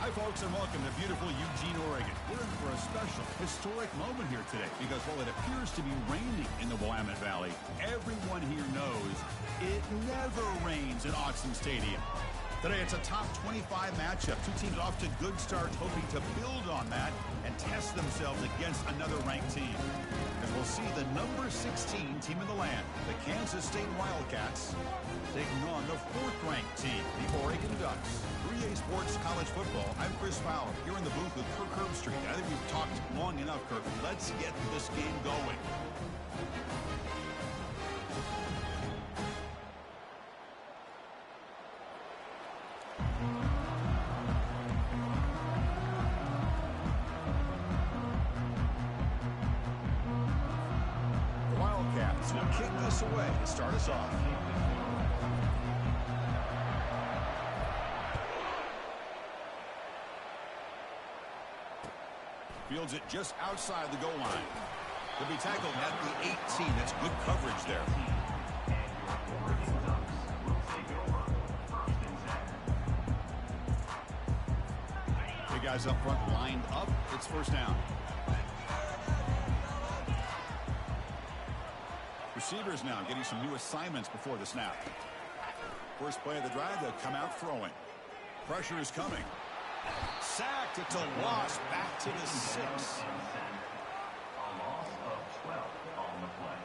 Hi, folks, and welcome to beautiful Eugene, Oregon. We're in for a special, historic moment here today because while it appears to be raining in the Willamette Valley, everyone here knows it never rains at Autzen Stadium. Today, it's a top 25 matchup. Two teams off to good starts, hoping to build on that and test themselves against another ranked team. As we'll see the number 16 team in the land, the Kansas State Wildcats, taking on the fourth-ranked team, the Oregon Ducks. 3A Sports College Football. I'm Chris Fowler, here in the booth with Kirk Herbstreit. I think we've talked long enough, Kirk. Let's get this game going. The Wildcats will kick this away to start us off. Fields it just outside the goal line. He'll be tackled at the 18. That's good coverage there. The guys up front lined up. It's first down. Receivers now getting some new assignments before the snap. First play of the drive, they'll come out throwing. Pressure is coming. Sacked. It's a loss. Back to the 6. A loss of 12 on the play.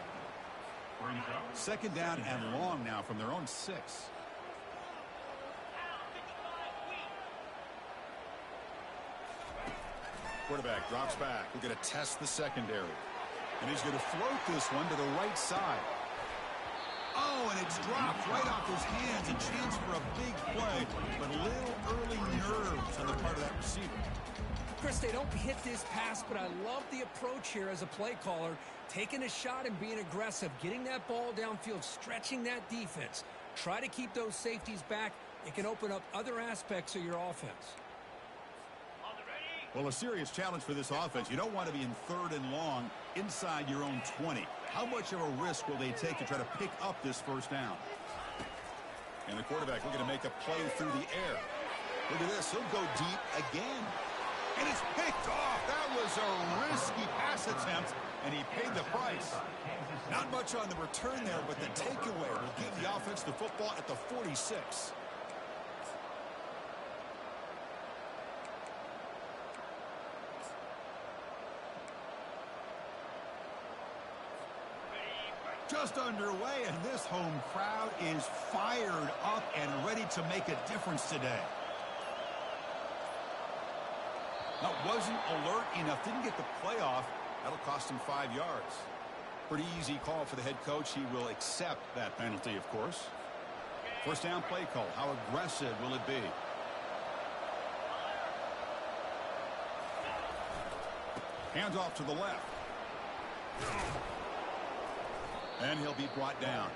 Second down and long now from their own 6. Quarterback drops back. We're going to test the secondary. And he's going to float this one to the right side. Oh, and it's dropped right off his hands. A chance for a big play, but a little early nerves on the part of that receiver. Chris, they don't hit this pass, but I love the approach here as a play caller. Taking a shot and being aggressive, getting that ball downfield, stretching that defense. Try to keep those safeties back. It can open up other aspects of your offense. Well, a serious challenge for this offense. You don't want to be in third and long inside your own 20. How much of a risk will they take to try to pick up this first down? And the quarterback looking to make a play through the air. Look at this. He'll go deep again. And it's picked off. That was a risky pass attempt, and he paid the price. Not much on the return there, but the takeaway will give the offense the football at the 46. Just underway, and this home crowd is fired up and ready to make a difference today. Now, wasn't alert enough, didn't get the play off. That'll cost him 5 yards. Pretty easy call for the head coach. He will accept that penalty, of course. First down play call. How aggressive will it be? Hands off to the left. And he'll be brought down.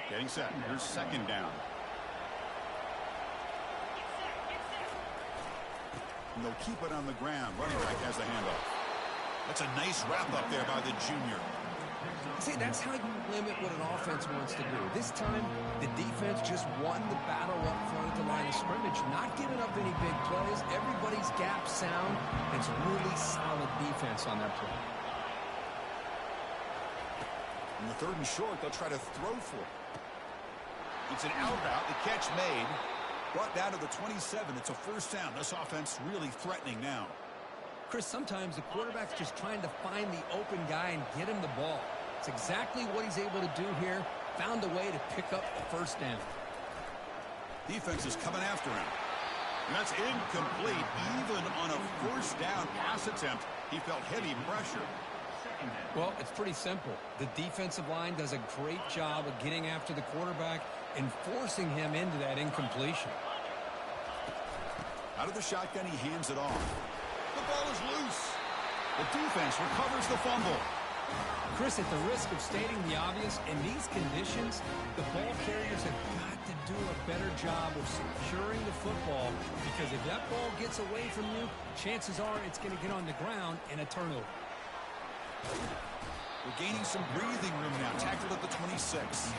Getting set. Here's second down. And they'll keep it on the ground. Running back has the handoff. That's a nice wrap up there by the junior. See, that's how you limit what an offense wants to do. This time, the defense just won the battle up front at the line of scrimmage, not giving up any big plays. Everybody's gap sound. It's really solid defense on that play. In the third and short, they'll try to throw for it. It's an out route. The catch made. Brought down to the 27. It's a first down. This offense really threatening now. Chris, sometimes the quarterback's just trying to find the open guy and get him the ball. It's exactly what he's able to do here. Found a way to pick up the first down. Defense is coming after him. And that's incomplete. Even on a first down pass attempt, he felt heavy pressure. Well, it's pretty simple. The defensive line does a great job of getting after the quarterback and forcing him into that incompletion. Out of the shotgun, he hands it off. The ball is loose. The defense recovers the fumble. Chris, at the risk of stating the obvious, in these conditions, the ball carriers have got to do a better job of securing the football, because if that ball gets away from you, chances are it's going to get on the ground and a turnover. We're gaining some breathing room now. Tackled at the 26.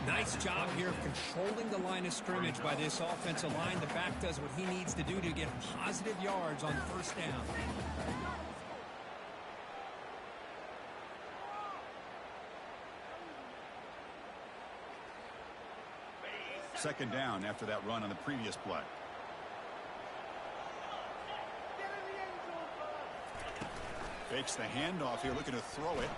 Nice job here of controlling the line of scrimmage by this offensive line. The back does what he needs to do to get positive yards on first down. Second down after that run on the previous play. Fakes the handoff here, looking to throw it.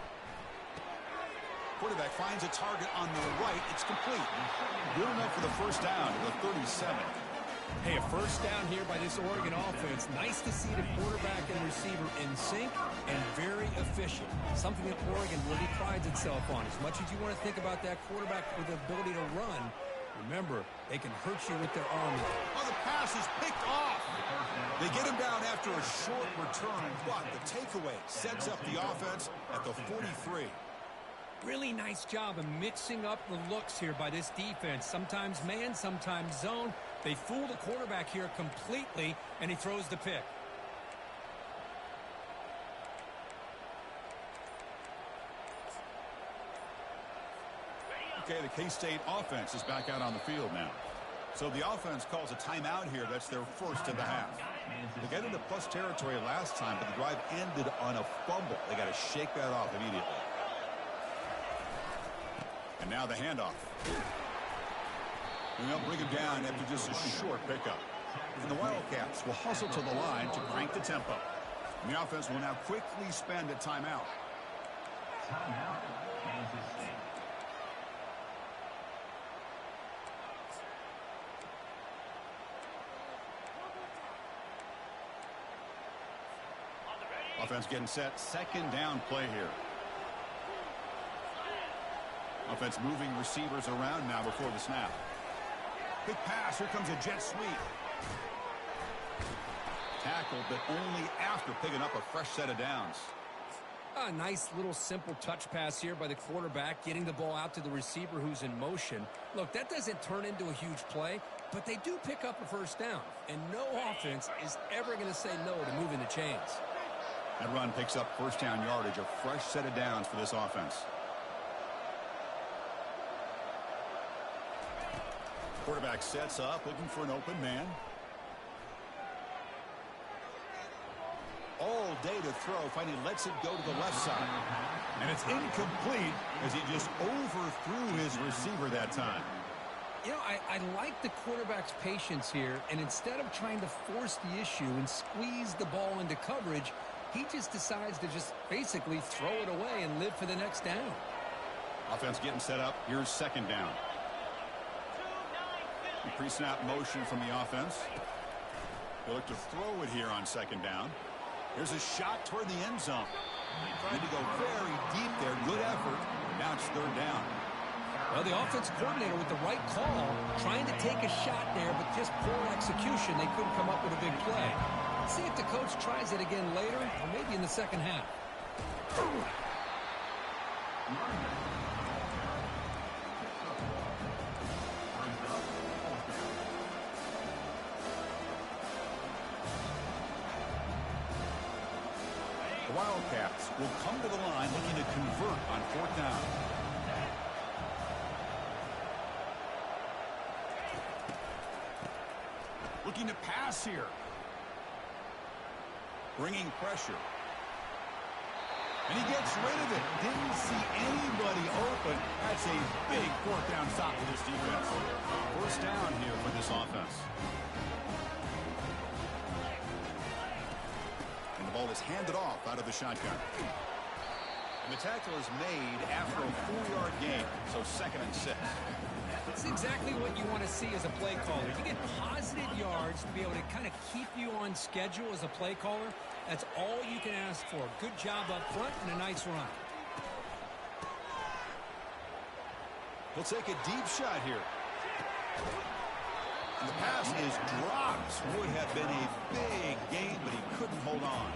Quarterback finds a target on the right. It's complete. Good enough for the first down at the 37. Hey, a first down here by this Oregon offense. Nice to see the quarterback and receiver in sync and very efficient. Something that Oregon really prides itself on. As much as you want to think about that quarterback with the ability to run, remember, they can hurt you with their arm. Oh, the pass is picked off. They get him down after a short return, but the takeaway sets up the offense at the 43. Really nice job of mixing up the looks here by this defense. Sometimes man, sometimes zone. They fool the quarterback here completely, and he throws the pick. Okay, the K-State offense is back out on the field now. So the offense calls a timeout here. That's their first of the half. They got into plus territory last time, but the drive ended on a fumble. They got to shake that off immediately. And now the handoff. And they'll bring him down after just a short pickup. And the Wildcats will hustle to the line to crank the tempo. And the offense will now quickly spend a timeout. Timeout, Kansas State. Offense getting set. Second down play here. Offense moving receivers around now before the snap. Big pass. Here comes a jet sweep. Tackled, but only after picking up a fresh set of downs. A nice little simple touch pass here by the quarterback, getting the ball out to the receiver who's in motion. Look, that doesn't turn into a huge play, but they do pick up a first down. And no offense is ever going to say no to moving the chains. That run picks up first down yardage, a fresh set of downs for this offense. Quarterback sets up, looking for an open man. All day to throw, finally lets it go to the left side. And it's incomplete as he just overthrew his receiver that time. You know, I like the quarterback's patience here, and instead of trying to force the issue and squeeze the ball into coverage, he just decides to just basically throw it away and live for the next down. Offense getting set up. Here's second down. Pre-snap motion from the offense. They look to throw it here on second down. Here's a shot toward the end zone. Trying to go very deep there. Good effort. Now it's third down. Well, the offense coordinator with the right call, trying to take a shot there, but just poor execution. They couldn't come up with a big play. Let's see if the coach tries it again later, or maybe in the second half. The Wildcats will come to the line looking to convert on fourth down. Looking to pass here. Bringing pressure. And he gets rid of it. Didn't see anybody open. That's a big fourth down stop for this defense. First down here for this offense. And the ball is handed off out of the shotgun. And the tackle is made after a 4-yard gain. So 2nd and 6. That's exactly what you want to see as a play caller. You get positive yards to be able to kind of keep you on schedule as a play caller. That's all you can ask for. Good job up front and a nice run. He'll take a deep shot here. And the pass is dropped. Would have been a big gain, but he couldn't hold on.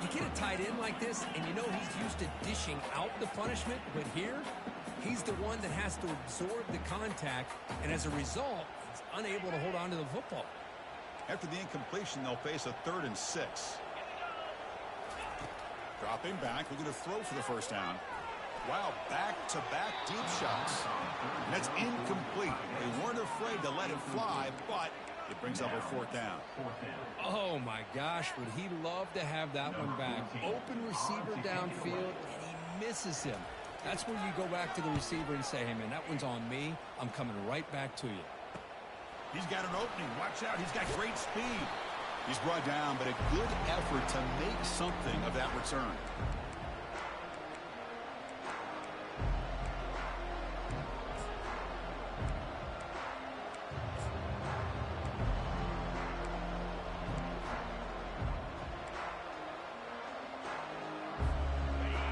You get a tight end like this, and you know he's used to dishing out the punishment, but here, he's the one that has to absorb the contact, and as a result, he's unable to hold on to the football. After the incompletion, they'll face a 3rd and 6. Dropping back, looking to throw for the first down. Wow, back-to-back deep shots. And that's incomplete. They weren't afraid to let it fly, but it brings up a fourth down. Oh, my gosh, would he love to have that one back. Open receiver downfield, and he misses him. That's where you go back to the receiver and say, hey, man, that one's on me. I'm coming right back to you. He's got an opening. Watch out. He's got great speed. He's brought down, but a good effort to make something of that return.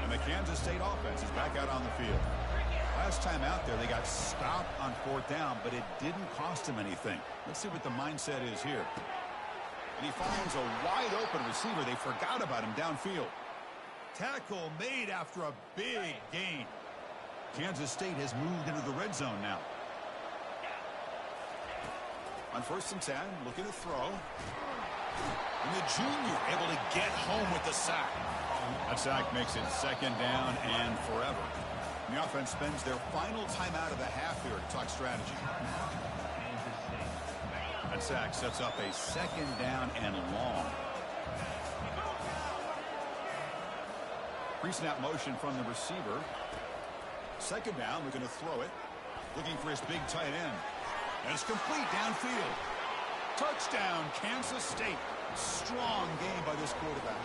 And the Kansas State offense is back out on the field. Last time out there, they got stopped on fourth down, but it didn't cost him anything. Let's see what the mindset is here. And he finds a wide-open receiver. They forgot about him downfield. Tackle made after a big gain. Kansas State has moved into the red zone now. On 1st and 10, looking to throw. And the junior able to get home with the sack. That sack makes it 2nd down and forever. And the offense spends their final timeout of the half here to talk strategy. That sack sets up a 2nd down and long. Pre-snap motion from the receiver. 2nd down, looking to throw it. Looking for his big tight end. And it's complete downfield. Touchdown, Kansas State. Strong game by this quarterback.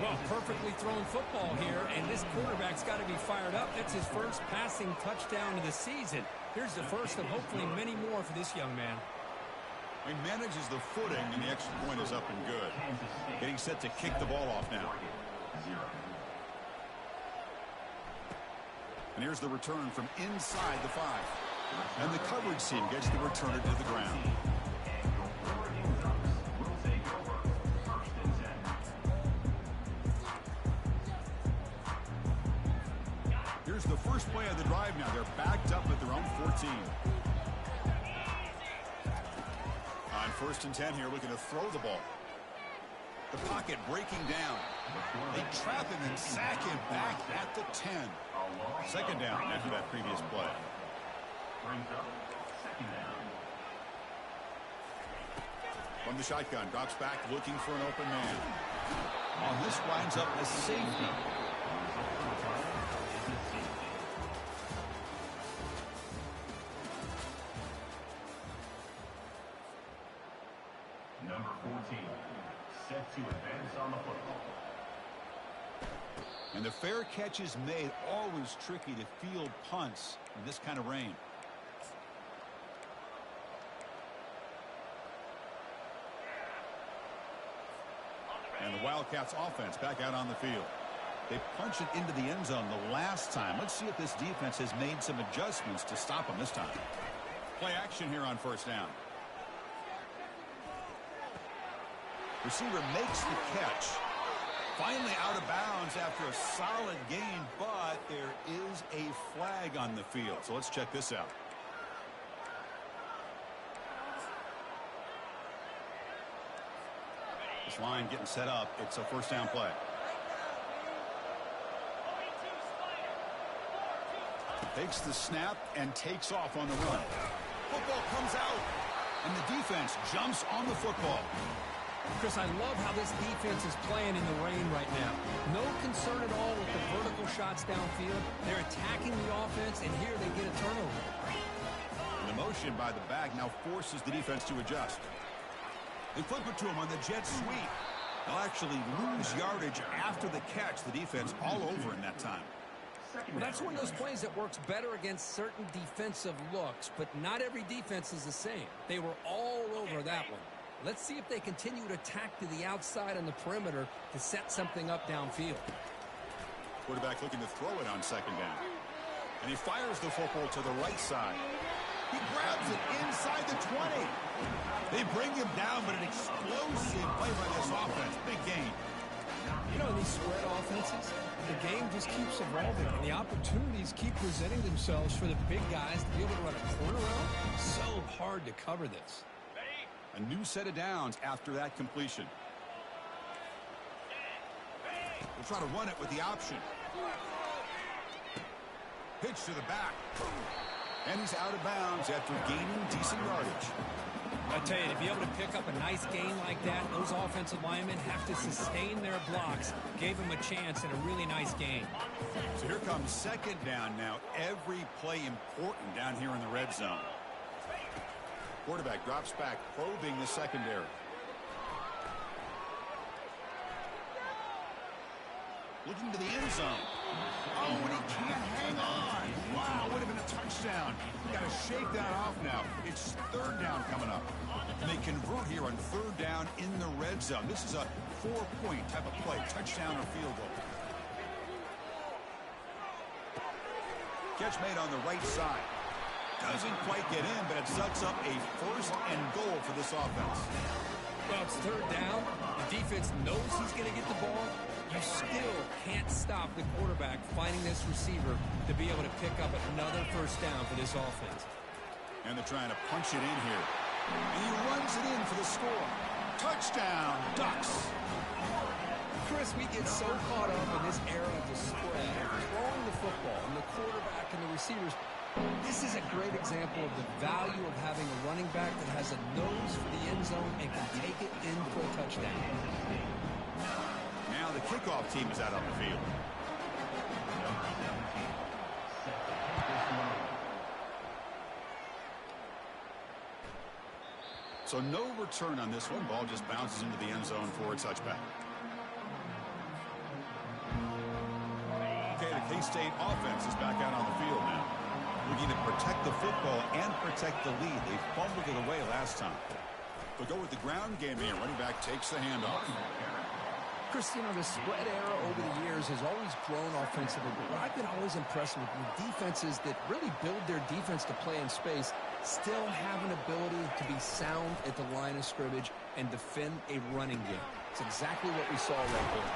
Well, perfectly thrown football here, and this quarterback's got to be fired up. That's his first passing touchdown of the season. Here's the first of hopefully many more for this young man. He manages the footing, and the extra point is up and good. Getting set to kick the ball off now. And here's the return from inside the 5. And the coverage team gets the returner to the ground. Here's the first play of the drive now. They're backed up at their own 14. On 1st and 10 here, looking to throw the ball. The pocket breaking down. They trap him and sack him back at the 10. 2nd down after that previous play. From the shotgun, drops back looking for an open man. Oh, this winds up a safety. Number 14, set to advance on the football. And the fair catch is made. Always tricky to field punts in this kind of rain. And the Wildcats offense back out on the field. They punch it into the end zone the last time. Let's see if this defense has made some adjustments to stop them this time. Play action here on 1st down. Receiver makes the catch. Finally out of bounds after a solid gain, but there is a flag on the field. So let's check this out. This line getting set up. It's a 1st down play. Takes the snap and takes off on the run. Football comes out, and the defense jumps on the football. Chris, I love how this defense is playing in the rain right now. No concern at all with the vertical shots downfield. They're attacking the offense, and here they get a turnover. And the motion by the back now forces the defense to adjust. They flip it to him on the jet sweep. They'll actually lose yardage after the catch. The defense all over in that time. Well, that's one of those plays that works better against certain defensive looks, but not every defense is the same. They were all over that one. Let's see if they continue to attack to the outside on the perimeter to set something up downfield. Quarterback looking to throw it on 2nd down. And he fires the football to the right side. He grabs it inside the 20. They bring him down, but an explosive play by this offense. Big gain. You know, these spread offenses, the game just keeps evolving, and the opportunities keep presenting themselves for the big guys to be able to run a corner out. So hard to cover this. A new set of downs after that completion. We'll try to run it with the option. Pitch to the back. And he's out of bounds after gaining decent yardage. I tell you, to be able to pick up a nice gain like that, those offensive linemen have to sustain their blocks. Gave him a chance and a really nice gain. So here comes second down now. Every play important down here in the red zone. Quarterback drops back, probing the secondary. Looking to the end zone. Oh, and he can't hang on. Wow, would have been a touchdown. Got to shake that off now. It's third down coming up. And they convert here on third down in the red zone. This is a 4-point type of play, touchdown or field goal. Catch made on the right side. Doesn't quite get in, but it sets up a first and goal for this offense. Well, it's third down. The defense knows he's going to get the ball. You still can't stop the quarterback finding this receiver to be able to pick up another first down for this offense. And they're trying to punch it in here. And he runs it in for the score. Touchdown, Ducks. Chris, we get so caught up in this era of the spread, throwing the football, and the quarterback and the receivers. This is a great example of the value of having a running back that has a nose for the end zone and can take it in for a touchdown. Now the kickoff team is out on the field. So no return on this one. Ball just bounces into the end zone for a touchback. Okay, the K-State offense is back out on the field now. Looking to protect the football and protect the lead. They fumbled it away last time. They'll go with the ground game here. Running back takes the handoff. Chris, you know, the spread era over the years has always grown offensively, but what I've been always impressed with defenses that really build their defense to play in space still have an ability to be sound at the line of scrimmage and defend a running game. It's exactly what we saw right there.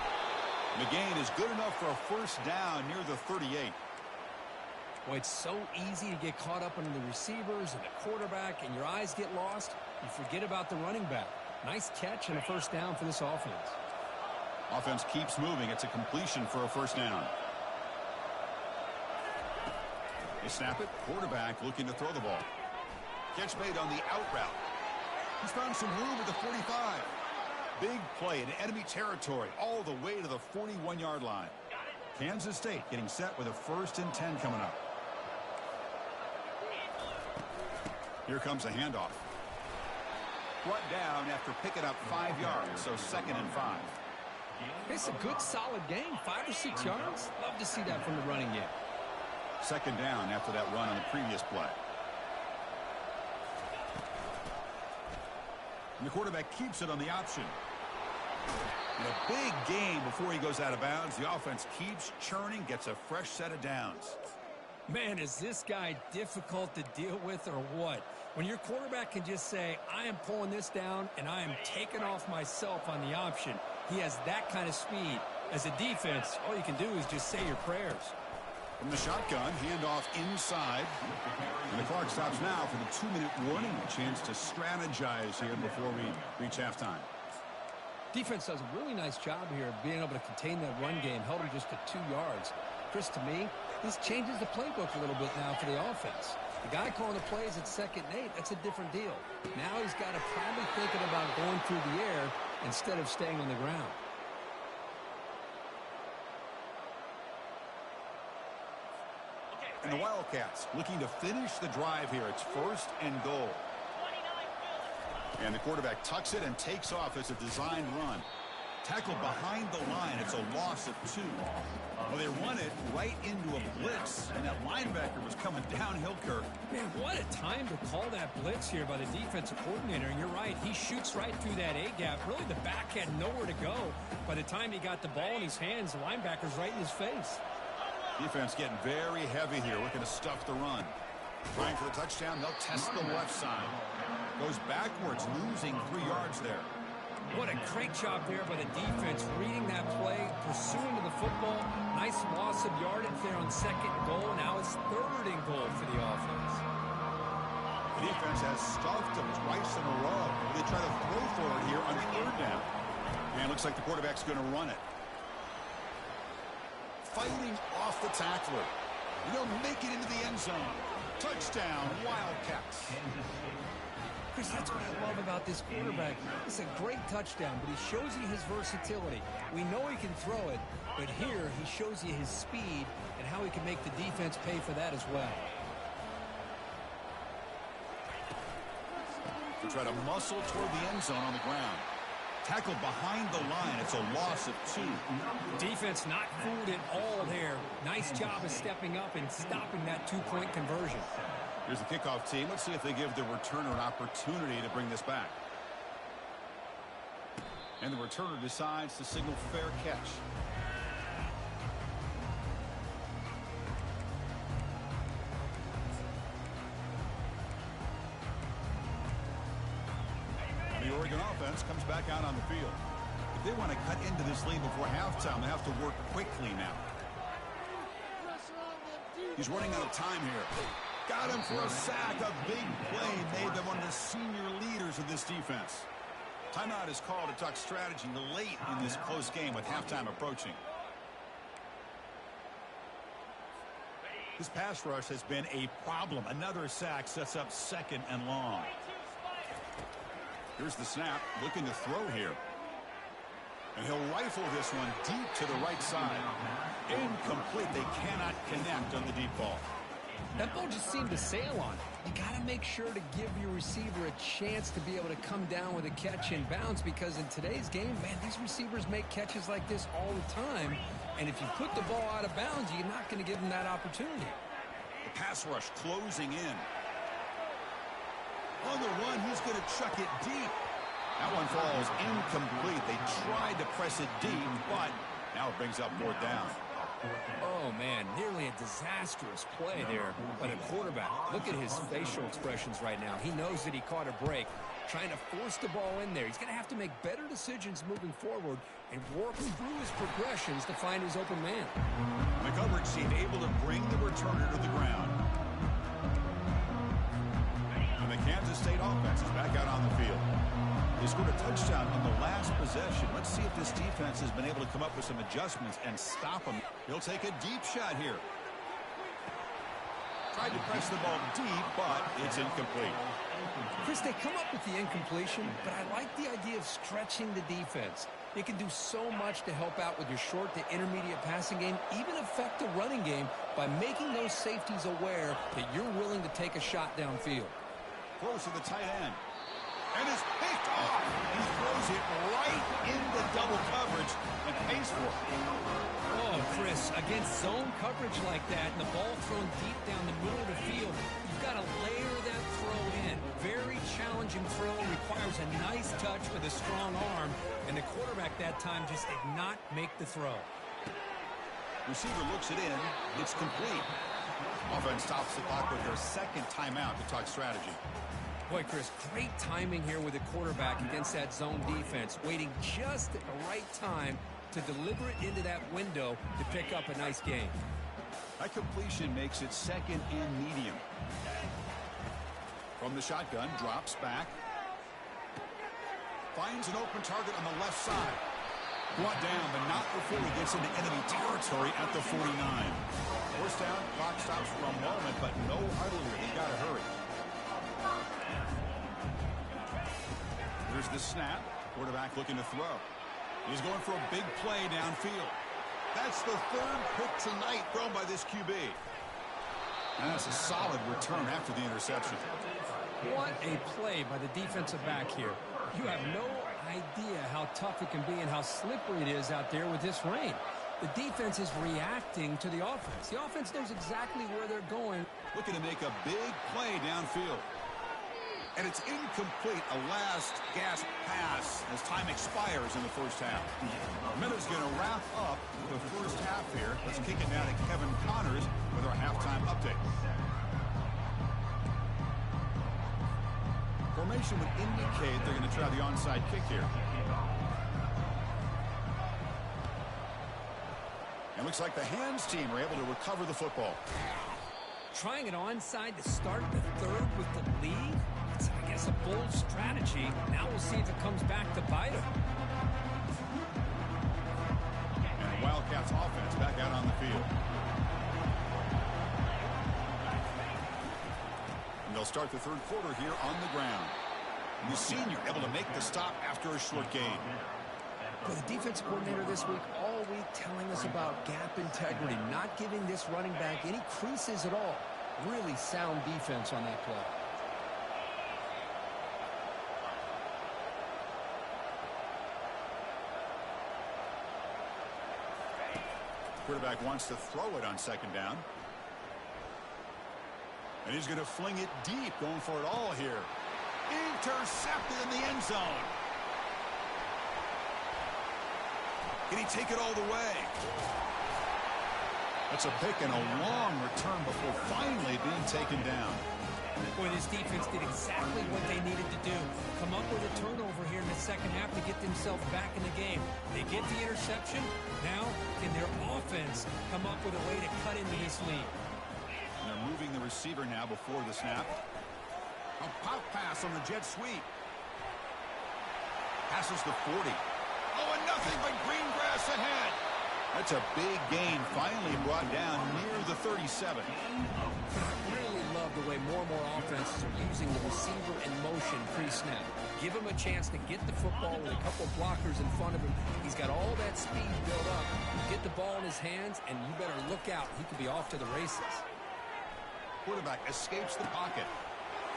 The gain is good enough for a first down near the 38. Boy, it's so easy to get caught up under the receivers and the quarterback, and your eyes get lost. You forget about the running back. Nice catch and a first down for this offense. Offense keeps moving. It's a completion for a first down. They snap it. Quarterback looking to throw the ball. Catch made on the out route. He's found some room at the 45. Big play in enemy territory all the way to the 41-yard line. Kansas State getting set with a 1st and 10 coming up. Here comes a handoff. Brought down after picking up 5 yards, so 2nd and 5. It's a good, solid game. 5 or 6 yards. Love to see that from the running game. 2nd down after that run on the previous play. And the quarterback keeps it on the option. And a big gain before he goes out of bounds. The offense keeps churning, gets a fresh set of downs. Man, is this guy difficult to deal with or what? When your quarterback can just say, I am pulling this down and I am taking off myself on the option. He has that kind of speed. As a defense, all you can do is just say your prayers. From the shotgun, handoff inside. And the clock stops now for the 2-minute warning. A chance to strategize here before we reach halftime. Defense does a really nice job here of being able to contain that run game. Held him just to 2 yards. Chris, to me, this changes the playbook a little bit now for the offense. The guy calling the plays at 2nd and 8, that's a different deal. Now he's got to probably thinking about going through the air instead of staying on the ground. And the Wildcats looking to finish the drive here. It's 1st and goal. And the quarterback tucks it and takes off as a designed run. Tackled behind the line. It's a loss of 2. Well, they run it right into a blitz, and that linebacker was coming downhill, Kirk. Man, what a time to call that blitz here by the defensive coordinator. And you're right, he shoots right through that A-gap. Really, the back had nowhere to go. By the time he got the ball in his hands, the linebacker's right in his face. Defense getting very heavy here, looking to stuff the run. Trying for the touchdown, they'll test the left side. Goes backwards, losing 3 yards there. What a great job there by the defense, reading that play, pursuing to the football. Nice loss of yardage there on 2nd goal. Now it's 3rd and goal for the offense. The defense has stuffed them twice in a row. They try to throw for it here on 3rd down. And looks like the quarterback's going to run it. Fighting off the tackler. And they'll make it into the end zone. Touchdown, Wildcats. Chris, that's what I love about this quarterback. It's a great touchdown, but he shows you his versatility. We know he can throw it, but here he shows you his speed and how he can make the defense pay for that as well. To try to muscle toward the end zone on the ground. Tackled behind the line. It's a loss of 2. Defense not fooled at all there. Nice job of stepping up and stopping that 2-point conversion. Here's the kickoff team. Let's see if they give the returner an opportunity to bring this back. And the returner decides to signal fair catch. The Oregon offense comes back out on the field. If they want to cut into this lead before halftime, they have to work quickly now. He's running out of time here. Got him for a sack. A big play made them one of the senior leaders of this defense. Timeout is called to talk strategy late in this close game with halftime approaching. This pass rush has been a problem. Another sack sets up 2nd and long. Here's the snap, looking to throw here. And he'll rifle this one deep to the right side. Incomplete. They cannot connect on the deep ball. That ball just seemed to sail on it. You got to make sure to give your receiver a chance to be able to come down with a catch in bounds, because in today's game, man, these receivers make catches like this all the time. And if you put the ball out of bounds, you're not going to give them that opportunity. The pass rush closing in. On the run, he's going to chuck it deep. That one falls incomplete. They tried to press it deep, but now it brings up 4th down. Oh, man, nearly a disastrous play there by the quarterback. Look at his facial expressions right now. He knows that he caught a break, trying to force the ball in there. He's going to have to make better decisions moving forward and work through his progressions to find his open man. The coverage team able to bring the returner to the ground. And the Kansas State offense is back out on the field. They scored a touchdown on the last possession. Let's see if this defense has been able to come up with some adjustments and stop them. He'll take a deep shot here. Tried to press the ball deep, but it's incomplete. Chris, they come up with the incompletion, but I like the idea of stretching the defense. It can do so much to help out with your short to intermediate passing game, even affect the running game by making those safeties aware that you're willing to take a shot downfield. Close to the tight end. And it's picked off. He throws it right into double coverage and pays for it. Oh, Chris, against zone coverage like that and the ball thrown deep down the middle of the field, you've got to layer that throw in. Very challenging throw, requires a nice touch with a strong arm, and the quarterback that time just did not make the throw. Receiver looks it in. It's complete. Offense stops the clock with their 2nd timeout to talk strategy. Boy, Chris, great timing here with the quarterback against that zone defense, waiting just at the right time to deliver it into that window to pick up a nice gain. That completion makes it 2nd and medium. From the shotgun, drops back. Finds an open target on the left side. Brought down, but not before he gets into enemy territory at the 49. 4th down, clock stops for a moment, but no huddle here. They got to hurry. Here's the snap. Quarterback looking to throw. He's going for a big play downfield. That's the 3rd pick tonight thrown by this QB. And that's a solid return after the interception. What a play by the defensive back here. You have no idea how tough it can be and how slippery it is out there with this rain. The defense is reacting to the offense. The offense knows exactly where they're going. Looking to make a big play downfield. And it's incomplete, a last gasp pass as time expires in the 1st half. Miller's going to wrap up the 1st half here. Let's kick it down to Kevin Connors with our halftime update. Formation would indicate they're going to try the onside kick here. It looks like the hands team are able to recover the football. Trying it onside to start the 3rd with the lead? It's, I guess, a bold strategy. Now we'll see if it comes back to bite him. And the Wildcats offense back out on the field. they'll start the third quarter here on the ground. The senior able to make the stop after a short gain. Well, the defense coordinator this week, all week, telling us about gap integrity, not giving this running back any creases at all. Really sound defense on that play. Quarterback wants to throw it on second down. And he's going to fling it deep, going for it all here. Intercepted in the end zone. Can he take it all the way? That's a pick and a long return before finally being taken down. Boy, this defense did exactly what they needed to do. Come up with a turnover here in the second half to get themselves back in the game. They get the interception. Now, can their offense come up with a way to cut into this lead? And they're moving the receiver now before the snap. A pop pass on the jet sweep. Passes the 40. Oh, and nothing but green grass ahead. That's a big gain, finally brought down near the 37. I really love the way more and more offenses are using the receiver in motion pre-snap. Give him a chance to get the football with a couple blockers in front of him. He's got all that speed built up. Get the ball in his hands, and you better look out. He could be off to the races. Quarterback escapes the pocket.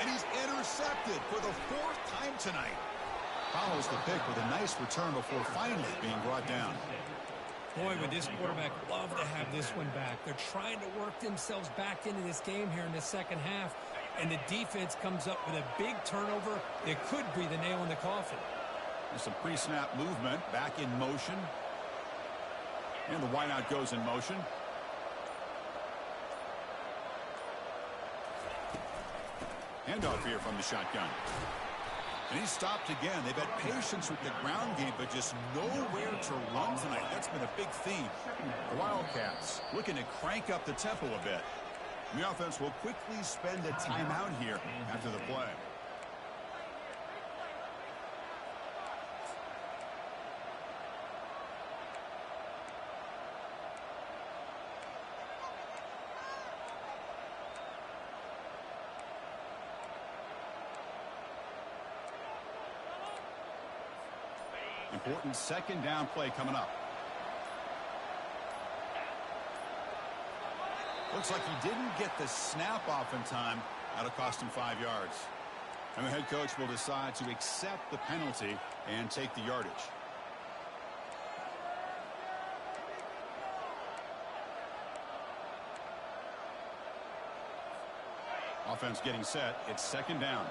And he's intercepted for the fourth time tonight. Follows the pick with a nice return before finally being brought down. Boy, would this quarterback love to have this one back. They're trying to work themselves back into this game here in the second half. And the defense comes up with a big turnover that could be the nail in the coffin. There's some pre-snap movement, back in motion. And the wideout goes in motion. Handoff here from the shotgun. And he's stopped again. They've had patience with the ground game, but just nowhere to run tonight. That's been a big theme. The Wildcats looking to crank up the tempo a bit. The offense will quickly spend a timeout here after the play. Important second down play coming up. Looks like he didn't get the snap off in time. That'll cost him 5 yards. And the head coach will decide to accept the penalty and take the yardage. Offense getting set. It's second down.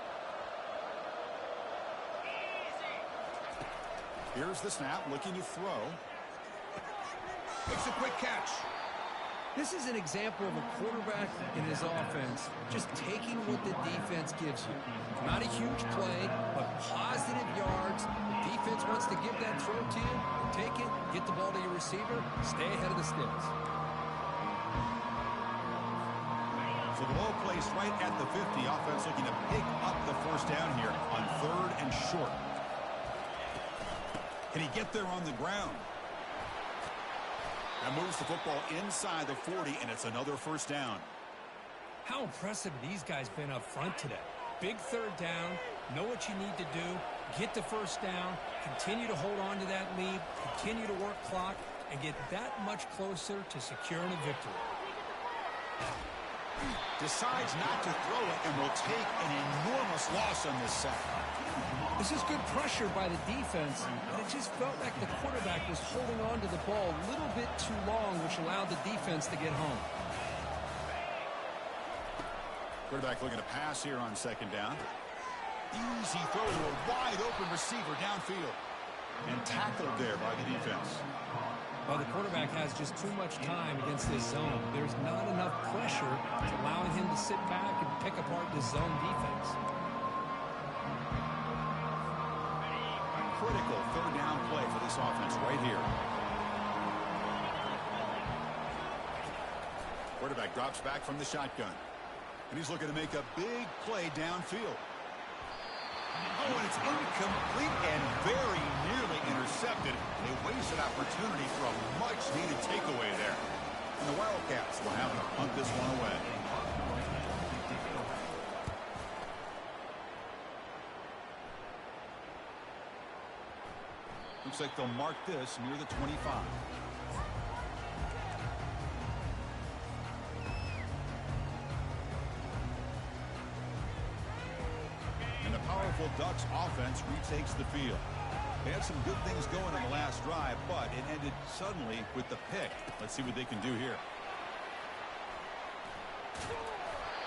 Here's the snap, looking to throw. Makes a quick catch. This is an example of a quarterback in his offense just taking what the defense gives you. Not a huge play, but positive yards. The defense wants to give that throw to you. Take it, get the ball to your receiver, stay ahead of the sticks. So the ball placed right at the 50. Offense looking to pick up the first down here on third and short. Can he get there on the ground? That moves the football inside the 40, and it's another first down. How impressive these guys been up front today. Big third down, know what you need to do, get the first down, continue to hold on to that lead, continue to work clock, and get that much closer to securing a victory. Decides not to throw it and will take an enormous loss on this sack. This is good pressure by the defense, but it just felt like the quarterback was holding on to the ball a little bit too long, which allowed the defense to get home. Quarterback looking to pass here on second down. Easy throw to a wide open receiver downfield. And tackled there by the defense. Well, the quarterback has just too much time against this zone. There's not enough pressure allowing him to sit back and pick apart this zone defense. Critical third down play for this offense right here. Quarterback drops back from the shotgun. And he's looking to make a big play downfield. Oh, and it's incomplete and very nearly intercepted. A wasted opportunity for a much-needed takeaway there. And the Wildcats will have to punt this one away. Looks like they'll mark this near the 25. And the powerful Ducks offense retakes the field. They had some good things going in the last drive, but it ended suddenly with the pick. Let's see what they can do here.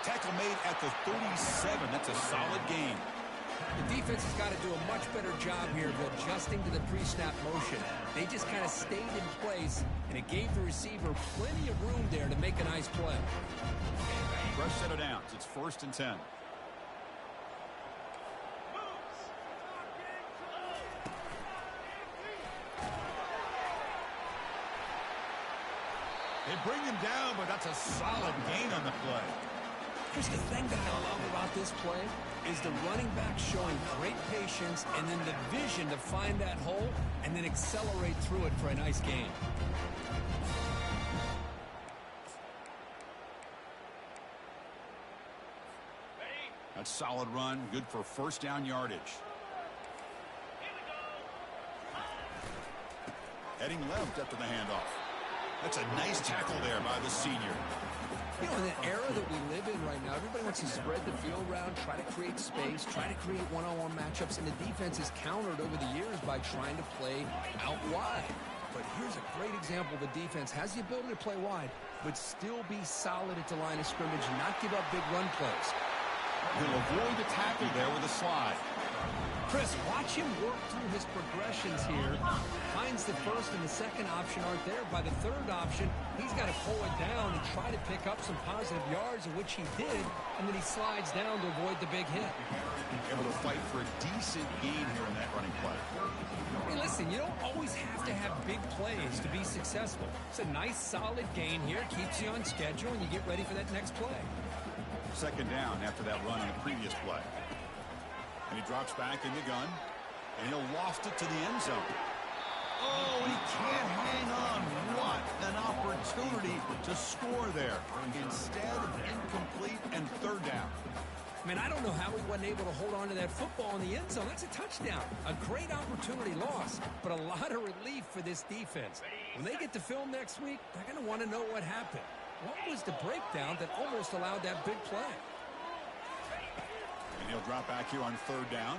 Tackle made at the 37. That's a solid gain. The defense has got to do a much better job here of adjusting to the pre-snap motion. They just kind of stayed in place, and it gave the receiver plenty of room there to make a nice play. Fresh set of downs. It's 1st and 10. They bring him down, but that's a solid gain on the play. Here's the thing that I love about this play is the running back showing great patience and then the vision to find that hole and then accelerate through it for a nice gain. That's solid run, good for 1st down yardage. Heading left after the handoff. That's a nice tackle there by the senior. You know, in the era that we live in right now, everybody wants to spread the field around, try to create space, try to create one-on-one matchups, and the defense is countered over the years by trying to play out wide. But here's a great example. The defense has the ability to play wide, but still be solid at the line of scrimmage and not give up big run plays. He'll avoid the tackle there with a slide. Chris, watch him work through his progressions here. Finds the 1st and the 2nd option aren't there. By the 3rd option, he's got to pull it down and try to pick up some positive yards, of which he did, and then he slides down to avoid the big hit. Able to fight for a decent gain here in that running play. Hey, listen, you don't always have to have big plays to be successful. It's a nice, solid gain here. Keeps you on schedule, and you get ready for that next play. 2nd down after that run in the previous play. And he drops back in the gun, and he'll loft it to the end zone. Oh, he can't hang on. What an opportunity to score there. Instead, incomplete and 3rd down. I mean, I don't know how he wasn't able to hold on to that football in the end zone. That's a touchdown. A great opportunity lost, but a lot of relief for this defense. When they get to film next week, they're going to want to know what happened. What was the breakdown that almost allowed that big play? And he'll drop back here on 3rd down.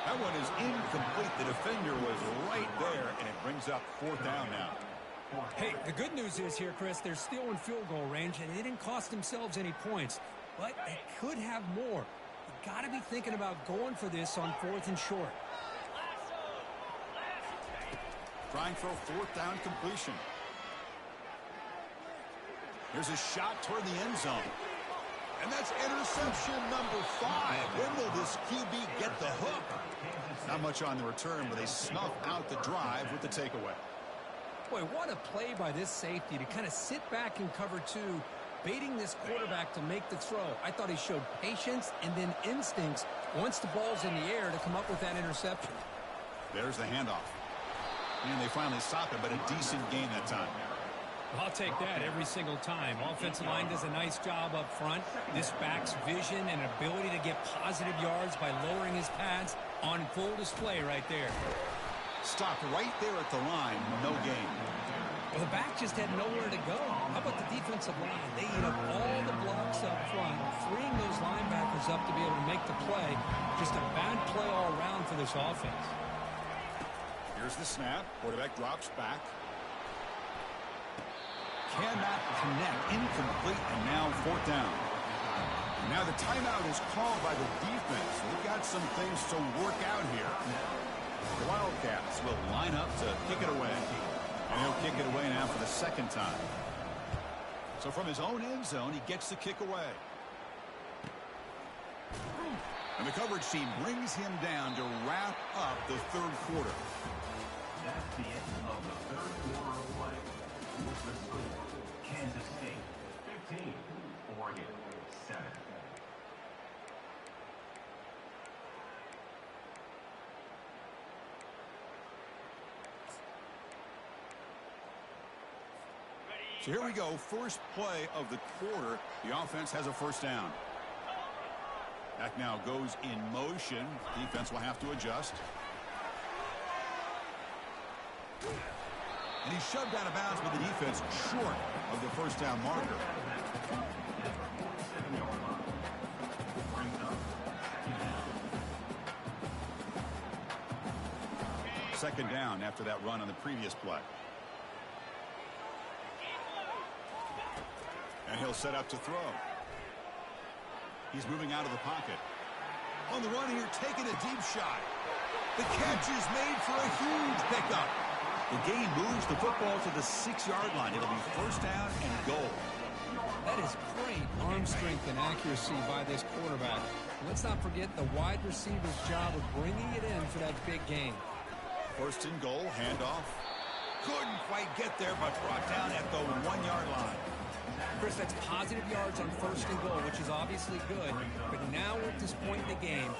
That one is incomplete. The defender was right there, and it brings up 4th down now. Hey, the good news is here, Chris, they're still in field goal range, and they didn't cost themselves any points. But they could have more. You got to be thinking about going for this on 4th and short. Trying for a 4th down completion. Here's a shot toward the end zone. And that's interception number 5. When will this QB get the hook? Not much on the return, but they snuff out the drive with the takeaway. Boy, what a play by this safety to kind of sit back in cover 2, baiting this quarterback to make the throw. I thought he showed patience and then instincts once the ball's in the air to come up with that interception. There's the handoff. And they finally stop it, but a decent gain that time. I'll take that every single time. Offensive line does a nice job up front. This back's vision and ability to get positive yards by lowering his pads on full display right there. Stopped right there at the line, no gain. Well, the back just had nowhere to go. How about the defensive line? They eat up all the blocks up front, freeing those linebackers up to be able to make the play. Just a bad play all around for this offense. Here's the snap. Quarterback drops back. Cannot connect. Incomplete, and now 4th down. Now the timeout is called by the defense. They've got some things to work out here. The Wildcats will line up to kick it away. And he'll kick it away now for the 2nd time. So from his own end zone, he gets the kick away. And the coverage team brings him down to wrap up the 3rd quarter. That's the end of the 3rd quarter of play. With the score, Kansas State 15, Oregon 7. So here we go. First play of the quarter. The offense has a 1st down. Back now goes in motion. Defense will have to adjust. And he's shoved out of bounds with the defense short of the first down marker. Second down after that run on the previous play. And he'll set up to throw. He's moving out of the pocket. On the run here, taking a deep shot. The catch is made for a huge pickup. The gain moves the football to the 6-yard line. It'll be first down and goal. That is great arm strength and accuracy by this quarterback. Let's not forget the wide receiver's job of bringing it in for that big gain. First and goal, handoff. Couldn't quite get there, but brought down at the 1-yard line. Chris, that's positive yards on first and goal, which is obviously good. But now at this point in the game,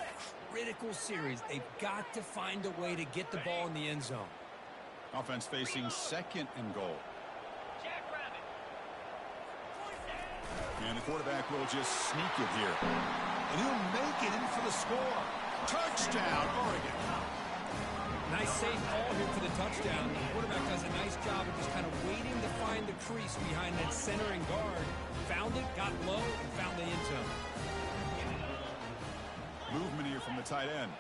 critical series. They've got to find a way to get the ball in the end zone. Offense facing second and goal. And the quarterback will just sneak it here. And he'll make it in for the score. Touchdown, Oregon. Nice safe ball here for the touchdown. The quarterback does a nice job of just kind of waiting to find the crease behind that center and guard. Found it, got low, and found the end zone. Movement here from the tight end.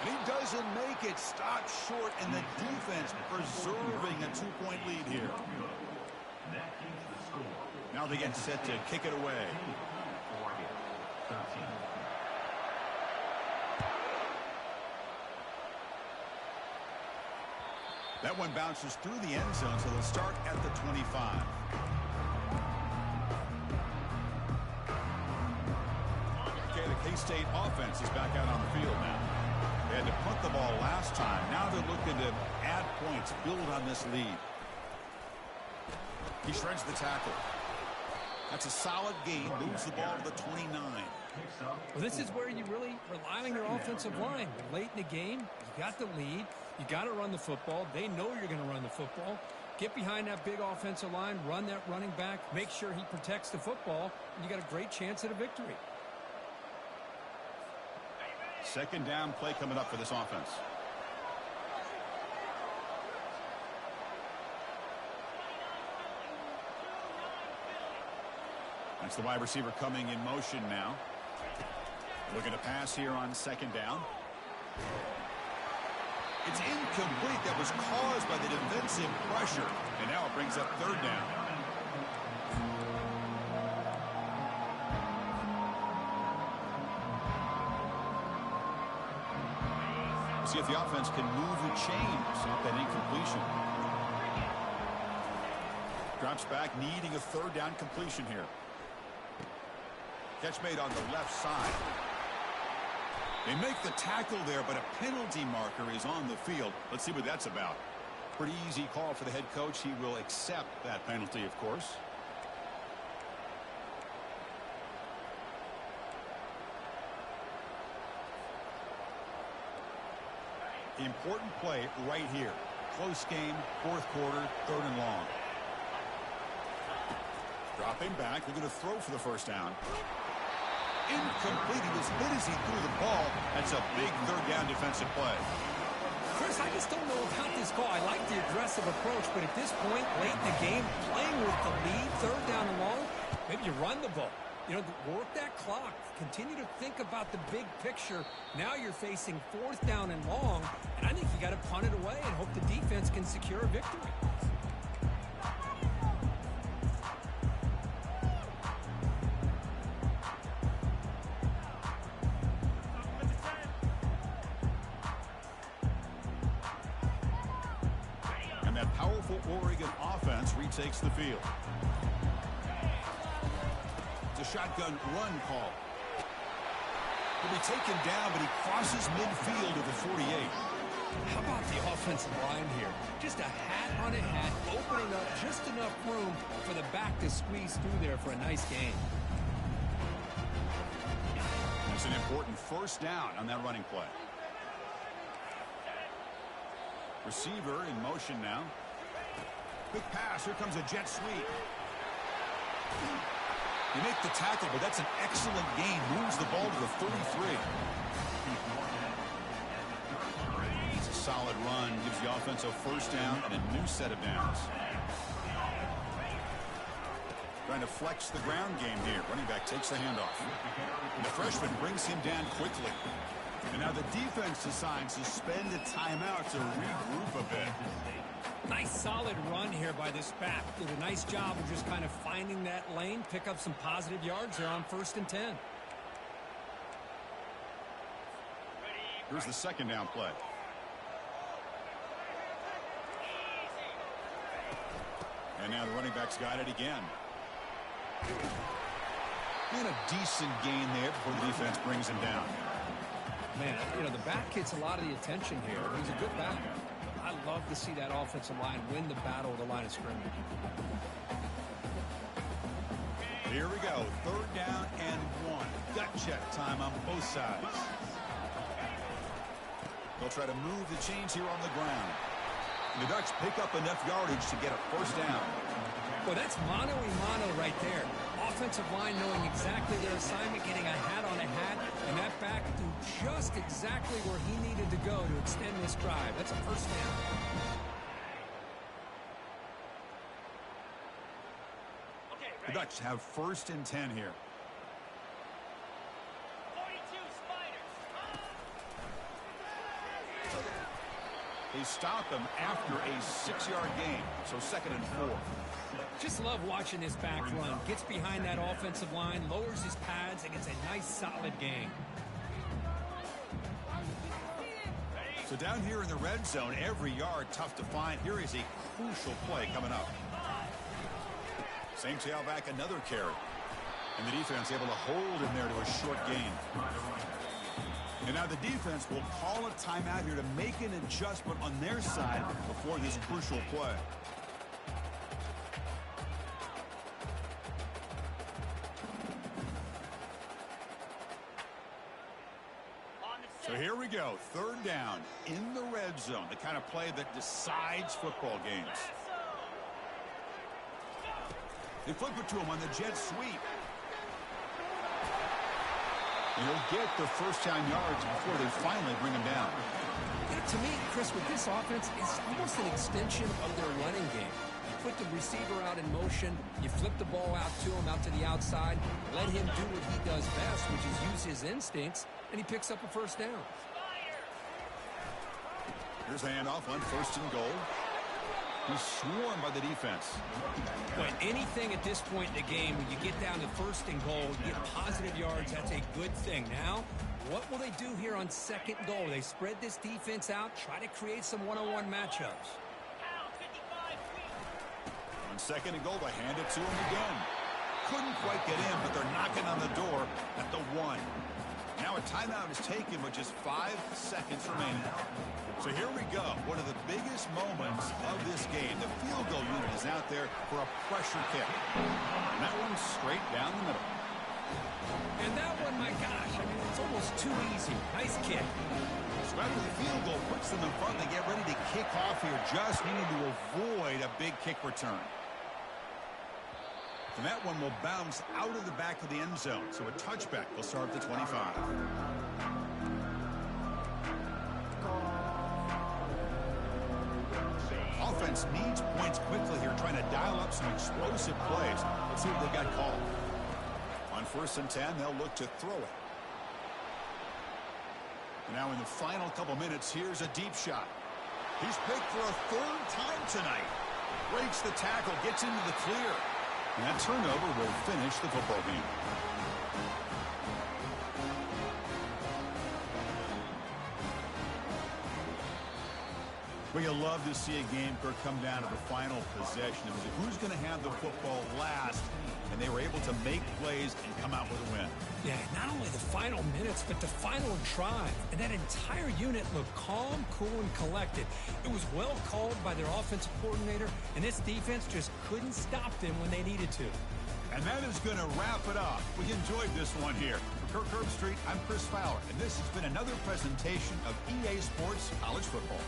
And he doesn't make it. Stopped short, and the defense preserving a 2-point lead here. Now they get set to kick it away. That one bounces through the end zone, so they'll start at the 25. Okay, the K-State offense is back out on the field now. They had to punt the ball last time. Now they're looking to add points, build on this lead. He shreds the tackle. That's a solid gain. Moves the ball to the 29. Well, this is where you really rely on your offensive line. Late in the game, you got the lead. You got to run the football. They know you're going to run the football. Get behind that big offensive line, run that running back, make sure he protects the football, and you got a great chance at a victory. Second down play coming up for this offense. That's the wide receiver coming in motion now. Looking to pass here on second down. It's incomplete. That was caused by the defensive pressure. And now it brings up third down. We'll see if the offense can move the chains off that incompletion. Drops back, needing a third down completion here. Catch made on the left side. They make the tackle there, but a penalty marker is on the field. Let's see what that's about. Pretty easy call for the head coach. He will accept that penalty, of course. Important play right here. Close game, fourth quarter, third and long. Dropping back, they're going to throw for the first down. Incomplete. He was hit as he threw the ball. That's a big third down defensive play. Chris, I just don't know about this call. I like the aggressive approach, but at this point, late in the game, playing with the lead, third down and long, maybe you run the ball. You know, work that clock. Continue to think about the big picture. Now you're facing fourth down and long, and I think you got to punt it away and hope the defense can secure a victory. And that powerful Oregon offense retakes the field. It's a shotgun run call. He'll be taken down, but he crosses midfield to the 48. How about the offensive line here? Just a hat on a hat, opening up just enough room for the back to squeeze through there for a nice gain. That's an important first down on that running play. Receiver in motion now. Quick pass. Here comes a jet sweep. You make the tackle, but that's an excellent gain. Moves the ball to the 33. It's a solid run. Gives the offense a first down and a new set of downs. Trying to flex the ground game here. Running back takes the handoff. And the freshman brings him down quickly. And now the defense decides to spend a timeout to regroup a bit. Nice solid run here by this back. Did a nice job of just kind of finding that lane, pick up some positive yards there on 1st and 10. Here's the second down play. And now the running back's got it again. And a decent gain there before the defense brings him down. Man, you know, the back gets a lot of the attention here. He's a good back. I love to see that offensive line win the battle of the line of scrimmage. Here we go. 3rd down and 1. Gut check time on both sides. They'll try to move the chains here on the ground. The Ducks pick up enough yardage to get a first down. Well, that's mano-a-mano right there. Offensive line knowing exactly their assignment, getting a hat on a hat, and that back threw just exactly where he needed to go to extend this drive. That's a first down. The Ducks have 1st and 10 here. 42 Spiders. They stop him after a 6-yard gain, so 2nd and 4. Just love watching this back run. Gets behind that offensive line, lowers his pads, and gets a nice solid gain. So down here in the red zone, every yard tough to find. Here is a crucial play coming up. Same tailback, another carry. And the defense able to hold him there to a short gain. And now the defense will call a timeout here to make an adjustment on their side before this crucial play. So here we go, 3rd down in the red zone, the kind of play that decides football games. They flip it to him on the jet sweep. And he'll get the first down yards before they finally bring him down. You know, to me, Chris, with this offense, it's almost an extension of their running game. You put the receiver out in motion, you flip the ball out to him, out to the outside, let him do what he does best, which is use his instincts, and he picks up a first down. Here's a handoff on 1st and goal. He's swarmed by the defense. But anything at this point in the game, when you get down to 1st and goal, you get positive yards, that's a good thing. Now, what will they do here on 2nd and goal? They spread this defense out, try to create some one-on-one matchups. On 2nd and goal, they hand it to him again. Couldn't quite get in, but they're knocking on the door at the 1. Now a timeout is taken with just 5 seconds remaining. So here we go. One of the biggest moments of this game. The field goal unit is out there for a pressure kick. And that one's straight down the middle. And that one, my gosh, I mean, it's almost too easy. Nice kick. So after the field goal puts them in front, they get ready to kick off here, just needing to avoid a big kick return. And that one will bounce out of the back of the end zone. So a touchback will start at the 25. Offense needs points quickly here, trying to dial up some explosive plays. Let's see what they got called. On 1st and 10, they'll look to throw it. And now in the final couple minutes, here's a deep shot. He's picked for a 3rd time tonight. Breaks the tackle, gets into the clear. And that turnover will finish the football game. Well, you love to see a game come down to the final possession. It was who's going to have the football last, and they were able to make plays and come out with a win. Yeah, not only the final minutes, but the final drive. And that entire unit looked calm, cool, and collected. It was well called by their offensive coordinator, and this defense just couldn't stop them when they needed to. And that is going to wrap it up. We enjoyed this one here. For Kirk Herbstreit, I'm Chris Fowler, and this has been another presentation of EA Sports College Football.